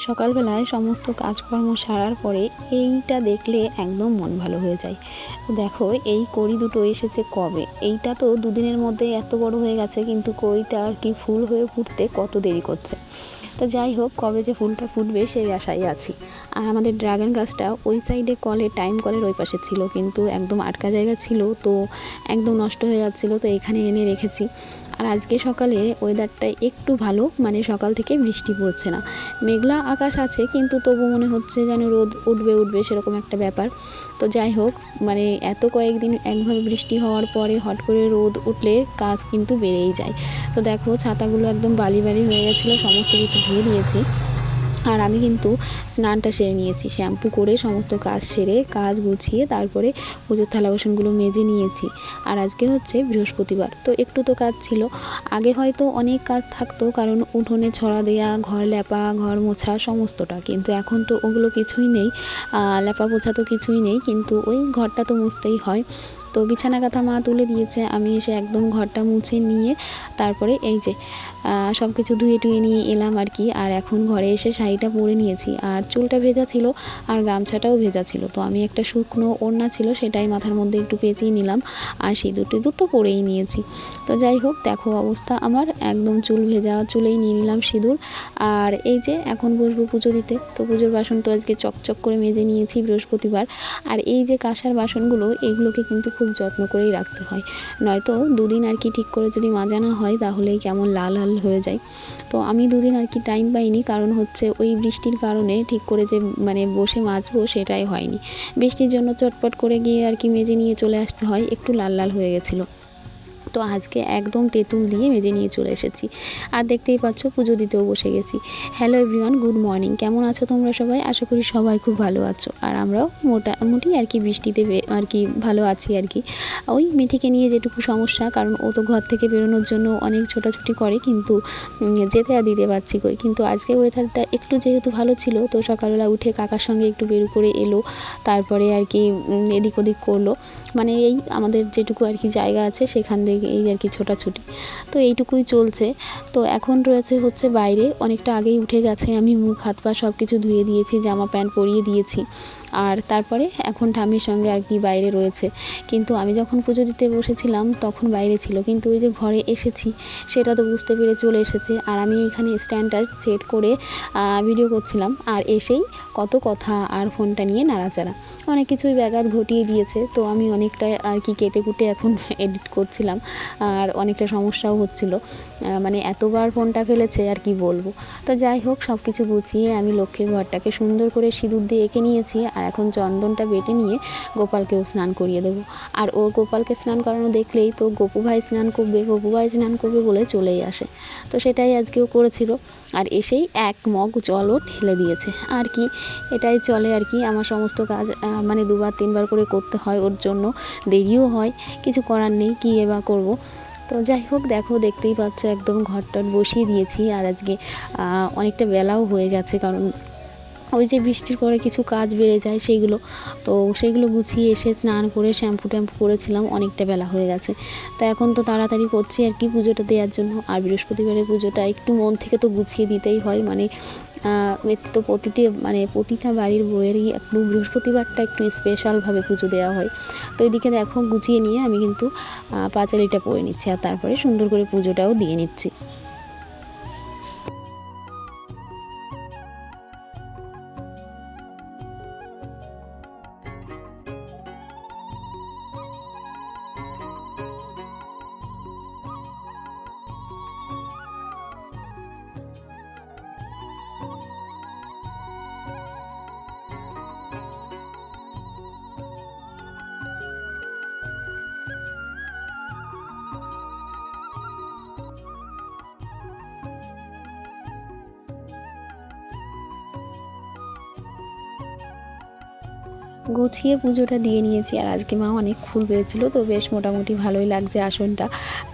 সকালবেলায় সমস্ত কাজকর্ম সারার পরে এইটা দেখলে একদম মন ভালো হয়ে যায়। দেখো এই কড়ি দুটো এসেছে কবে, এইটা তো দুদিনের মধ্যে এত বড় হয়ে গেছে, কিন্তু কড়িটা আর কি ফুল হয়ে ফুটতে কত দেরি করছে। তো যাই হোক, কবে যে ফুলটা ফুটবে সেই আশায় আছি। আর আমাদের ড্রাগন গাছটা ওই সাইডে টাইম কলের ওই পাশে ছিল, কিন্তু একদম আটকা জায়গা ছিল, তো একদম নষ্ট হয়ে যাচ্ছিলো, তো এখানে এনে রেখেছি। আর আজকে সকালে ওয়েদারটা একটু ভালো, মানে সকাল থেকে বৃষ্টি পড়ছে না, মেঘলা আকাশ আছে, কিন্তু তবু মনে হচ্ছে যেন রোদ উঠবে সেরকম একটা ব্যাপার। তো যাই হোক, মানে এত কয়েকদিন একভাবে বৃষ্টি হওয়ার পরে হট করে রোদ উঠলে কাজ কিন্তু বেড়েই যায়। তো দেখো ছাতাগুলো একদম বালি হয়ে গেছিলো, সমস্ত কিছু ধুয়ে দিয়েছি। আর আমি কিন্তু স্নানটা সেরে নিয়েছি, শ্যাম্পু করে সমস্ত কাজ সেরে কাজ গুছিয়ে তারপরে পুজোর থালা বাসনগুলো মেজে নিয়েছি। আর আজকে হচ্ছে বৃহস্পতিবার, তো একটু তো কাজ ছিল। আগে হয়তো অনেক কাজ থাকতো, কারণ উঠোনে ছড়া দেয়া, ঘর লেপা, ঘর মোছা সমস্তটা, কিন্তু এখন তো ওগুলো কিছুই নেই। লেপা পোছা তো কিছুই নেই, কিন্তু ওই ঘরটা তো মুছতেই হয়। তো বিছানা কাঁথা মা তুলে দিয়েছে, আমি এসে একদম ঘরটা মুছে নিয়ে তারপরে এই যে সব কিছু ধুয়ে টুয়ে নিয়ে এলাম আর কি। আর এখন ঘরে এসে শাড়িটা পরে নিয়েছি, আর চুলটা ভেজা ছিল আর গামছাটাও ভেজা ছিল, তো আমি একটা শুকনো ওড়না ছিল সেটাই মাথার মধ্যে একটু পেঁচিয়ে নিলাম, আর সিঁদুর টিঁদুর তো পরেই নিয়েছি। তো যাই হোক, দেখো অবস্থা আমার একদম চুল ভেজা, চুলেই নিয়ে নিলাম সিঁদুর। আর এই যে এখন বসবো পুজো দিতে, তো পুজোর বাসন তো আজকে চকচক করে মেজে নিয়েছি, বৃহস্পতিবার। আর এই যে কাঁসার বাসনগুলো, এগুলোকে কিন্তু খুব যত্ন করেই রাখতে হয়, নয়তো দুদিন আর কি ঠিক করে যদি মাজা না হয় তাহলেই কেমন লাল লাল হয়ে যায়। তো আমি দুদিন আর কি টাইম পাইনি, কারণ হচ্ছে ওই বৃষ্টির কারণে ঠিক করে যে মানে বসে মাজবো সেটাই হয়নি। বৃষ্টির জন্য চটপট করে গিয়ে আর কি মেজে নিয়ে চলে আসতে হয়, একটু লাল লাল হয়ে গেছিলো। তো আজকে একদম তেঁতুল দিয়ে মেজে নিয়ে চলে এসেছি। আর দেখতেই পাচ্ছ পুজো দিতেও বসে গেছি। Hello everyone, good morning. কেমন আছো তোমরা সবাই? আশা করি সবাই খুব ভালো আছো, আর আমরাও মোটামুটি আর কি বৃষ্টিতে আর কি ভালো আছি আর কি। ওই মিঠিকে নিয়ে যেটুকু সমস্যা, কারণ ও তো ঘর থেকে বেরোনোর জন্য অনেক ছোটাছুটি করে, কিন্তু যেতে আর দিতে পারছি কই। কিন্তু আজকে ওয়েদারটা একটু যেহেতু ভালো ছিল, তো সকালবেলা উঠে কাকার সঙ্গে একটু বের করে এলো, তারপরে আর কি এদিক ওদিক করলো, মানে এই আমাদের যেটুকু আর কি জায়গা আছে সেখান থেকে এই আর কি ছোটাছুটি, তো এইটুকুই চলছে। তো এখন রয়েছে হচ্ছে বাইরে, অনেকটা আগেই উঠে গেছে, আমি মুখ হাত পা সব কিছু ধুয়ে দিয়েছি, জামা প্যান্ট পরিয়ে দিয়েছি। আর তারপরে এখন ঠাম্মির সঙ্গে আর কি বাইরে রয়েছে, কিন্তু আমি যখন পুজো দিতে বসেছিলাম তখন বাইরে ছিল, কিন্তু ওই যে ঘরে এসেছি সেটা তো বুঝতে পেরে চলে এসেছে। আর আমি এখানে স্ট্যান্ডটা সেট করে ভিডিও করছিলাম, আর এসেই কত কথা আর ফোনটা নিয়ে নাড়াচাড়া, অনেক কিছুই ব্যাঘাত ঘটিয়ে দিয়েছে। তো আমি অনেকটা আর কি কেটে কুটে এখন এডিট করছিলাম, আর অনেকটা সমস্যাও হচ্ছিল, মানে এতবার ফোনটা ফেলেছে আর কি বলবো। তো যাই হোক, সব কিছু গুছিয়ে আমি লক্ষ্মীর ঘরটাকে সুন্দর করে সিঁদুর দিয়ে এঁকে নিয়েছি, আর এখন চন্দনটা বেটে নিয়ে গোপালকেও স্নান করিয়ে দেবো। আর ও গোপালকে স্নান করানো দেখলেই তো গপু ভাই স্নান করবে বলে চলেই আসে, তো সেটাই আজকেও করেছিল। আর এসেই এক মগ জলও ঢেলে দিয়েছে আর কি, এটাই চলে আর কি। আমার সমস্ত কাজ মানে দুবার তিনবার করে করতে হয়, ওর জন্য দেরিও হয়, কিছু করার নেই, কী এবার করবো। তো যাই হোক, দেখো দেখতেই পাচ্ছ একদম ঘরটর বসিয়ে দিয়েছি। আর আজকে অনেকটা বেলাও হয়ে গেছে, কারণ ওই যে বৃষ্টির পরে কিছু কাজ বেড়ে যায় সেইগুলো, তো সেইগুলো গুছিয়ে এসে স্নান করে শ্যাম্পু ট্যাম্পু করেছিলাম, অনেকটা বেলা হয়ে গেছে। তো এখন তো তাড়াতাড়ি করছি আর কি পুজোটা দেওয়ার জন্য। আর বৃহস্পতিবারের পুজোটা একটু মন থেকে তো গুছিয়ে দিতেই হয়, মানে তো প্রতিটা বাড়ির বইয়েরই একটু বৃহস্পতিবারটা একটু স্পেশালভাবে পুজো দেওয়া হয়। তো এদিকে দেখো গুছিয়ে নিয়ে আমি কিন্তু পাঁচালিটা পরে নিচ্ছি, আর তারপরে সুন্দর করে পুজোটাও দিয়ে নিচ্ছি। গুছিয়ে পুজোটা দিয়ে নিয়েছি। আর আজকে মা অনেক ফুল পেয়েছিল, তো বেশ মোটামুটি ভালোই লাগছে আসনটা,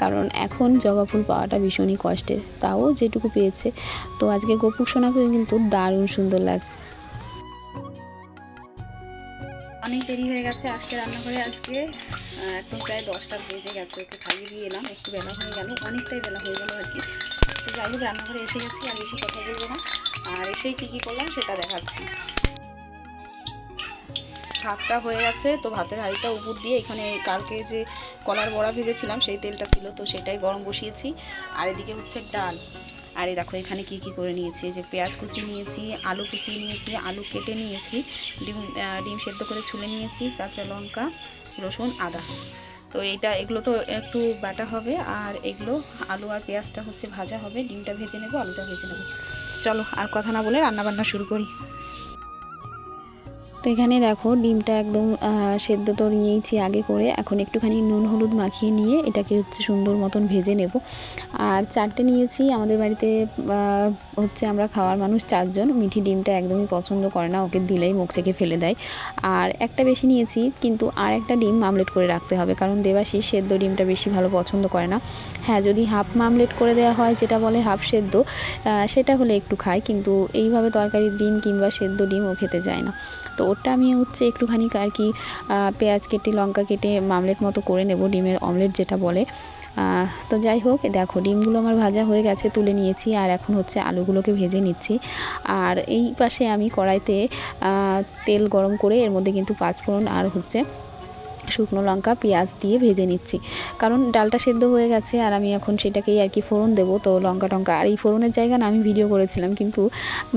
কারণ এখন জবা ফুল পাওয়াটা ভীষণই কষ্টের, তাও যেটুকু পেয়েছে। তো আজকে গপু সোনাকে কিন্তু দারুণ সুন্দর লাগছে। অনেক দেরি হয়ে গেছে আজকে রান্নাঘরে, আজকে একদম প্রায় 10টা বেজে গেছে, ওকে খাইয়ে দিয়ে এলাম, একটু বেলা হয়ে গেল, অনেকটাই বেলা হয়ে গেল আর কি। তো যাই হোক, রান্নাঘরে এসে গেছি, আর বেশি কথা বলবো না। আর এসেই কী কী করলাম সেটা দেখাচ্ছি। ভাতটা হয়ে গেছে, তো ভাতের হাঁড়িটা উপর দিয়ে এখানে কালকে যে কলার বড়া ভেজেছিলাম সেই তেলটা ছিল, তো সেটাই গরম বসিয়েছি। আর এদিকে হচ্ছে ডাল। আর এই দেখো এখানে কি কি করে নিয়েছি, যে পেঁয়াজ কুচি নিয়েছি, আলু কুচিয়ে নিয়েছি, আলু কেটে নিয়েছি, ডিম সেদ্ধ করে ছুলে নিয়েছি, কাঁচা লঙ্কা, রসুন, আদা। তো এগুলো তো একটু বাটা হবে, আর এগুলো আলু আর পেঁয়াজটা হচ্ছে ভাজা হবে, ডিমটা ভেজে নেবো, আলুটা ভেজে নেবো। চলো আর কথা না বলে রান্নাবান্না শুরু করি। তো এখানে দেখো ডিমটা একদম সেদ্ধ তো নিয়েছি আগে করে, এখন একটুখানি নুন হলুদ মাখিয়ে নিয়ে এটাকে হচ্ছে সুন্দর মতন ভেজে নেব। আর 4টে নিয়েছি, আমাদের বাড়িতে হচ্ছে আমরা খাওয়ার মানুষ 4 জন। মিঠি ডিমটা একদমই পছন্দ করে না, ওকে দিলেই মুখ থেকে ফেলে দেয়। আর একটা বেশি নিয়েছি, কিন্তু আর একটা ডিম মামলেট করে রাখতে হবে, কারণ দেবাশিস সেদ্ধ ডিমটা বেশি ভালো পছন্দ করে না। হ্যাঁ, যদি হাফ মামলেট করে দেওয়া হয়, যেটা বলে হাফ সেদ্ধ, সেটা হলে একটু খায়, কিন্তু এইভাবে তরকারি ডিম কিংবা সেদ্ধ ডিম ও খেতে যায় না। তো ওটা আমি হচ্ছে একটুখানি আর কি পেঁয়াজ কেটে লঙ্কা কেটে মামলেট মতো করে নেব, ডিমের অমলেট যেটা বলে। তো যাই হোক, দেখো ডিমগুলো আমার ভাজা হয়ে গেছে, তুলে নিয়েছি। আর এখন হচ্ছে আলুগুলোকে ভেজে নিচ্ছি। আর এই পাশে আমি কড়াইতে তেল গরম করে এর মধ্যে কিন্তু 5 ফোড়ন আর হচ্ছে শুকনো লঙ্কা পেঁয়াজ দিয়ে ভেজে নিচ্ছি, কারণ ডালটা সেদ্ধ হয়ে গেছে আর আমি এখন সেটাকেই আর কি ফোড়ন দেবো। তো লঙ্কা টঙ্কা, আর এই ফোড়নের জায়গা না আমি ভিডিও করেছিলাম, কিন্তু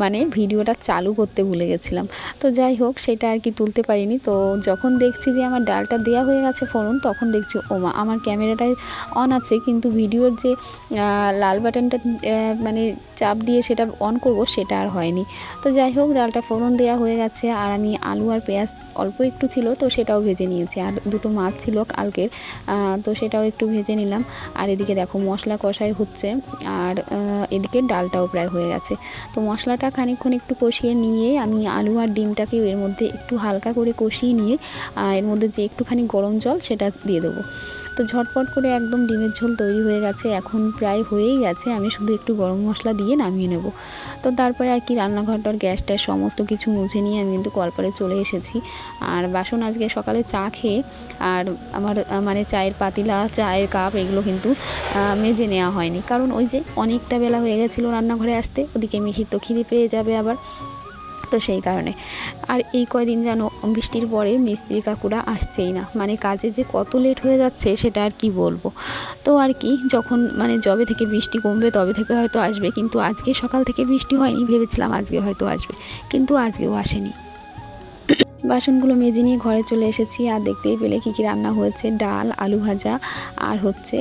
মানে ভিডিওটা চালু করতে ভুলে গেছিলাম। তো যাই হোক, সেটা আর কি তুলতে পারিনি। তো যখন দেখছি যে আমার ডালটা দেওয়া হয়ে গেছে ফোড়ন, তখন দেখছি ওমা, আমার ক্যামেরাটায় অন আছে, কিন্তু ভিডিওর যে লাল বাটনটা মানে চাপ দিয়ে সেটা অন করব, সেটা আর হয়নি। তো যাই হোক, ডালটা ফোড়ন দেওয়া হয়ে গেছে, আর আমি আলু আর পেঁয়াজ অল্প একটু ছিল, তো সেটাও ভেজে নিয়েছি। আর 2টো মাছ ছিল কালকের, তো সেটাও একটু ভেজে নিলাম। আর এদিকে দেখো মশলা কষাই হচ্ছে, আর এদিকে ডালটাও প্রায় হয়ে গেছে। তো মশলাটা খানিকক্ষণ একটু কষিয়ে নিয়ে আমি আলু আর ডিমটাকেও এর মধ্যে একটু হালকা করে কষিয়ে নিয়ে এর মধ্যে যে একটুখানি গরম জল সেটা দিয়ে দেবো। তো ঝটপট করে একদম ডিমের ঝোল তৈরি হয়ে গেছে, এখন প্রায় হয়েই গেছে। আমি শুধু একটু গরম মশলা দিয়ে নামিয়ে নেব। তো তারপরে আর কি রান্নাঘরটার গ্যাসটা সমস্ত কিছু মুছে নিয়ে আমি কিন্তু কলপারে চলে এসেছি। আর বাসন আজকে সকালে চা খেয়ে আর আমার মানে চায়ের পাতিলা, চায়ের কাপ এগুলো কিন্তু মেজে নেওয়া হয়নি, কারণ ওই যে অনেকটা বেলা হয়ে গেছিলো রান্নাঘরে আসতে, ওদিকে মিহির তো খিদে পেয়ে যাবে আবার, তো সেই কারণে। আর এই কয়দিন যেন বৃষ্টির পরে মিস্ত্রি কাকুরা আসছেই না, মানে কাজে যে কত লেট হয়ে যাচ্ছে সেটা আর কি বলবো। তো আর কি, যখন মানে যবে থেকে বৃষ্টি কমবে তবে থেকে হয়তো আসবে, কিন্তু আজকে সকাল থেকে বৃষ্টি হয়নি, ভেবেছিলাম আজকে হয়তো আসবে, কিন্তু আজকেও আসেনি। বাসনগুলো মেজে নিয়ে ঘরে চলে এসেছি, আর দেখতেই পেলে কী কী রান্না হয়েছে, ডাল, আলু ভাজা, আর হচ্ছে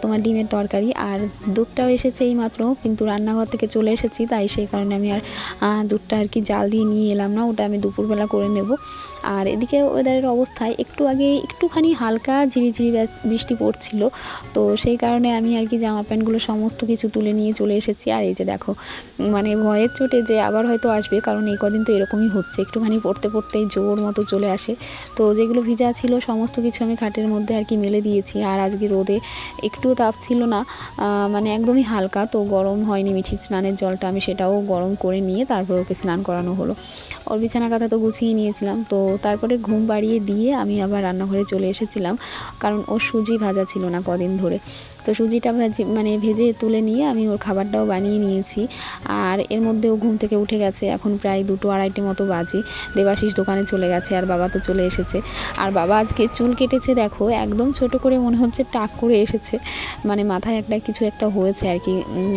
তোমার ডিমের তরকারি। আর দুধটাও এসেছে এই মাত্র, কিন্তু রান্নাঘর থেকে চলে এসেছি, তাই সেই কারণে আমি আর দুধটা আর কি জাল দিয়ে নিয়ে এলাম না, ওটা আমি দুপুরবেলা করে নেব। আর এদিকে ওয়েদারের অবস্থায় একটু আগে একটুখানি হালকা ঝিরিঝিরি বৃষ্টি পড়ছিল, তো সেই কারণে আমি আর কি জামা প্যান্টগুলো সমস্ত কিছু তুলে নিয়ে চলে এসেছি। আর এই যে দেখো, মানে ভয়ের চোটে যে আবার হয়তো আসবে, কারণ এই কদিন তো এরকমই হচ্ছে, একটুখানি পড়তে পড়তেই জোর মতো চলে আসে। তো যেগুলো ভিজা ছিল সমস্ত কিছু আমি খাটের মধ্যে আর কি মেলে দিয়েছি। আর আজকে রোদে একটুও তাপ ছিল না, মানে একদমই হালকা, তো গরম হয়নি মিঠির স্নানের জলটা, আমি সেটাও গরম করে নিয়ে তারপর ওকে স্নান করানো হলো। ওর বিছানা কাঁথা তো গুছিয়ে নিয়েছিলাম, তো তারপরে ঘুম পাড়িয়ে দিয়ে আমি আবার রান্নাঘরে চলে এসেছিলাম, কারণ ওর সুজি ভাজা ছিল না কদিন ধরে। তো সুজিটা ভেজে তুলে নিয়ে আমি ওর খাবারটাও বানিয়ে নিয়েছি। আর এর মধ্যেও ঘুম থেকে উঠে গেছে, এখন প্রায় 2-2:30 মতো বাজে। দেবাশিস দোকানে চলে গেছে, আর বাবা তো চলে এসেছে। আর বাবা আজকে চুল কেটেছে, দেখো একদম ছোট করে, মনে হচ্ছে টাক করে এসেছে, মানে মাথায় কিছু একটা হয়েছে আর কি,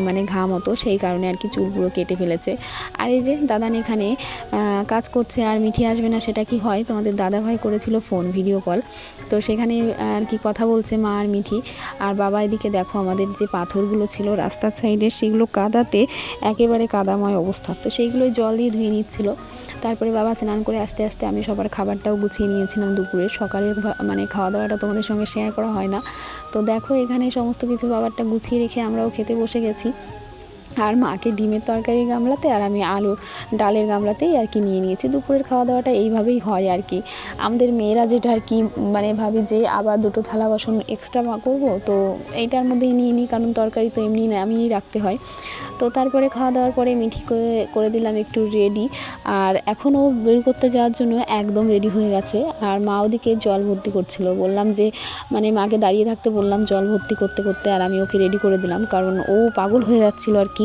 মানে ঘা মতো, সেই কারণে আর কি চুলগুলো কেটে ফেলেছে। আর এই যে দাদান এখানে কাজ করছে, আর মিঠি আসবে না সেটা কি হয়, তোমাদের দাদাভাই করেছিল ফোন ভিডিও কল, তো সেখানে আর কি কথা বলছে মা আর মিঠি। আর বাবা এদিকে দেখো আমাদের যে পাথরগুলো ছিল রাস্তার সাইডে, সেগুলো কাদাতে একেবারে কাদাময় অবস্থা, তো সেইগুলোই জল দিয়ে ধুয়ে নিচ্ছিল। তারপরে বাবা স্নান করে আস্তে আস্তে আমি সবার খাবারটাও গুছিয়ে নিয়েছিলাম দুপুরে। সকালের মানে খাওয়া দাওয়াটা তোমাদের সঙ্গে শেয়ার করা হয় না। তো দেখো এখানে সমস্ত কিছু বাবারটা গুছিয়ে রেখে আমরাও খেতে বসে গেছি। আর মাকে ডিমের তরকারির গামলাতে, আর আমি আলু ডালের গামলাতেই আর কি নিয়ে নিয়েছি। দুপুরের খাওয়া দাওয়াটা এইভাবেই হয় আর কি। আমাদের মেয়েরা যেটা আর কি মানে ভাবি যে আবার 2টো থালা বাসন এক্সট্রা করবো, তো এইটার মধ্যেই নিয়ে নিই, কারণ তরকারি তো এমনি নামিয়েই রাখতে হয়। তো তারপরে খাওয়া দাওয়ার পরে মিঠি করে দিলাম একটু রেডি। আর এখনও বের করতে যাওয়ার জন্য একদম রেডি হয়ে গেছে। আর মা ওদিকে জল ভর্তি করছিল, বললাম যে মানে মাকে দাঁড়িয়ে থাকতে বললাম জল ভর্তি করতে করতে, আর আমি ওকে রেডি করে দিলাম, কারণ ও পাগল হয়ে যাচ্ছিলো আর কি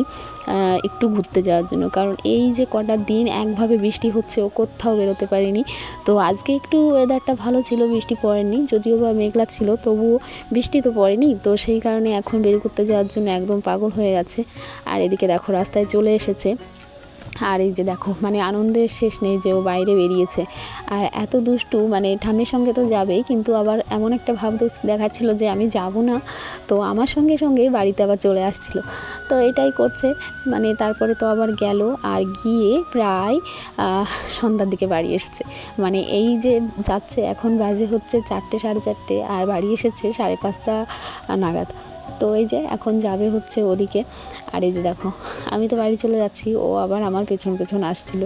একটু ঘুরতে যাওয়ার জন্য। কারণ এই যে কটা দিন একভাবে বৃষ্টি হচ্ছে, ও কোথাও বেরোতে পারিনি। তো আজকে একটু ওয়েদারটা ভালো ছিল, বৃষ্টি পড়েনি, যদিও বা মেঘলা ছিল, তবুও বৃষ্টি তো পড়েনি। তো সেই কারণে এখন বের করতে যাওয়ার জন্য একদম পাগল হয়ে গেছে। আর এদিকে দেখো রাস্তায় চলে এসেছে। আর এই যে দেখো মানে আনন্দের শেষ নেই যে ও বাইরে বেরিয়েছে। আর এত দুষ্টু, মানে ঠাম্মির সঙ্গে তো যাবেই, কিন্তু আবার এমন একটা ভাব দেখাচ্ছিল যে আমি যাব না, তো আমার সঙ্গে সঙ্গে বাড়িতে আবার চলে আসছিল। তো এটাই করছে, মানে তারপরে তো আবার গেল, আর গিয়ে প্রায় সন্ধ্যার দিকে বাড়ি এসেছে। মানে এই যে যাচ্ছে, এখন বাজে হচ্ছে 4টে সাড়ে 4টে, আর বাড়ি এসেছে 5:30 নাগাদ। তো এই যে এখন যাবে হচ্ছে ওদিকে। আর এই যে দেখো আমি তো বাড়ি চলে যাচ্ছি, ও আবার আমার পেছন পেছন আসছিল,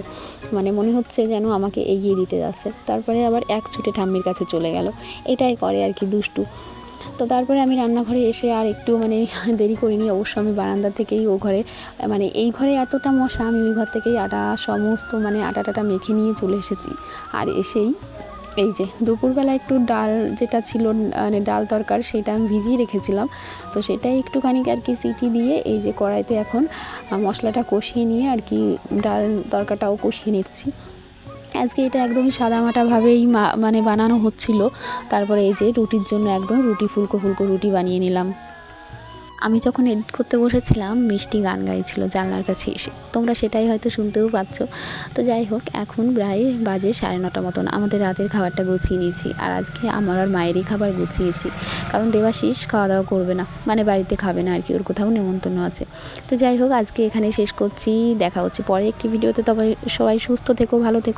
মানে মনে হচ্ছে যেন আমাকে এগিয়ে দিতে যাচ্ছে। তারপরে আবার এক ছুটে ঠাম্মির কাছে চলে গেল, এটাই করে আর কি, দুষ্টু। তো তারপরে আমি রান্নাঘরে এসে আর একটু মানে দেরি করিনি, অবশ্য আমি বারান্দা থেকেই ও ঘরে, মানে এই ঘরে এতটা মশা, আমি ওই ঘর থেকেই সমস্ত মানে আটা মেখে নিয়ে চলে এসেছি। আর এসেই এই যে দুপুরবেলা একটু ডাল যেটা ছিল, মানে ডাল তরকার, সেটা আমি ভিজিয়ে রেখেছিলাম, তো সেটাই একটুখানি আর কি সিটি দিয়ে এই যে কড়াইতে এখন মশলাটা কষিয়ে নিয়ে আর কি ডাল তরকাটাও কষিয়ে নিচ্ছি। আজকে এটা একদমই সাদামাটাভাবেই মানে বানানো হচ্ছিল। তারপরে এই যে রুটির জন্য একদম ফুলকো ফুলকো রুটি বানিয়ে নিলাম। আমি যখন এডিট করতে বসেছিলাম, মিষ্টি গান গাইছিল জানলার কাছে এসে, তোমরা সেটাই হয়তো শুনতেও পাচ্ছ। তো যাই হোক, এখন প্রায় বাজে 9:30 মতন, আমাদের রাতের খাবারটা গুছিয়ে নিয়েছি। আর আজকে আমার আর মায়েরই খাবার গুছিয়েছি, কারণ দেবাশিস খাওয়া দাওয়া করবে না, মানে বাড়িতে খাবে না আর কি, ওর কোথাও নেমন্তন্ন আছে। তো যাই হোক, আজকে এখানে শেষ করছি, দেখা হচ্ছে পরে একটি ভিডিওতে। তবে সবাই সুস্থ থেকো, ভালো থেকো।